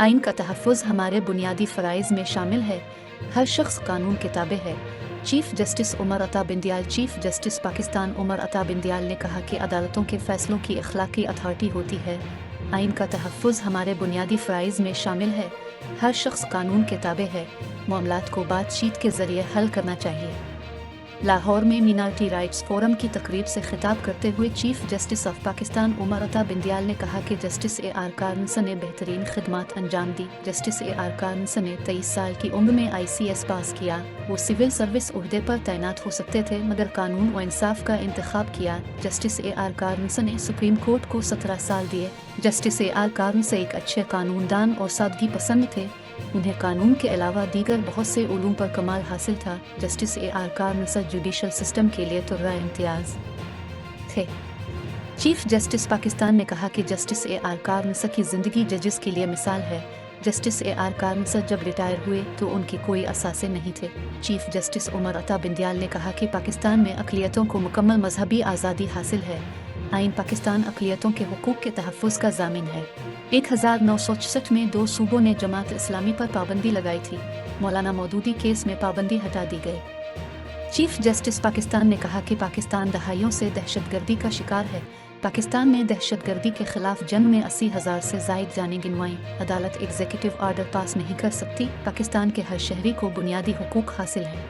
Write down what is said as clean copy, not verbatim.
आइन का तहफ़्फ़ुज़ हमारे बुनियादी फ़राइज़ में शामिल है। हर शख्स कानून के ताबे है। Chief justice Umar Ata बिंदियाल। Chief justice Pakistan Umar Ata Bandial ने कहा कि अदालतों के फ़ैसलों की अखलाकी अथॉरिटी होती है। आइन का तहफ़्फ़ुज़ हमारे बुनियादी फ़राइज़ में शामिल है। हर शख्स कानून के ताबे है। मामलात को बातचीत के ज़रिए हल करना चाहिए। लाहौर में मिनॉरिटी राइट्स फोरम की तकरीब से खिताब करते हुए chief justice of Pakistan Umar Ata Bandial ने कहा कि जस्टिस ए.आर. कार्नसन ने बेहतरीन खिदमत अंजाम दी। Justice A R. कार्नसन ने 23 साल की उम्र में ICS पास किया। वो सिविल सर्विस उहदे पर तैनात हो सकते थे मगर कानून व इंसाफ का इंतखाब किया। Justice A R. कार्नसन ने सुप्रीम कोर्ट को 17 साल दिए। Justice A R. कार्नसन एक अच्छे कानूनदान और सादगी पसंद थे। उन्हें कानून के अलावा दीगर बहुत से उलूम पर कमाल हासिल था। Justice A R. कार्नसन जुडिशल सिस्टम के लिए तुर्रा इम्तियाज थे। चीफ जस्टिस पाकिस्तान ने कहा कि जस्टिस ए.आर. कार्नसन की ज़िंदगी जजेस के लिए मिसाल है। Justice A R. कार्नसन जब रिटायर हुए तो उनके कोई असासे नहीं थे। चीफ जस्टिस उमर अता बिंदियाल ने कहा कि पाकिस्तान में अक़लियतों को मुकम्मल मजहबी आज़ादी हासिल है। आइन पाकिस्तान अक़लियतों के हुकूक के तहफ़्फ़ुज़ का ज़ामिन है। 1966 में 2 सूबों ने जमात इस्लामी पर पाबंदी लगाई थी। मौलाना मौदूदी केस में पाबंदी हटा दी गई। चीफ जस्टिस पाकिस्तान ने कहा कि पाकिस्तान दहाइयों से दहशतगर्दी का शिकार है। पाकिस्तान में दहशतगर्दी के खिलाफ जंग में 80,000 से ज़ायद जानें गिनवाईं। अदालत एग्जीक्यूटिव ऑर्डर पास नहीं कर सकती। पाकिस्तान के हर शहरी को बुनियादी हुकूक हासिल हैं।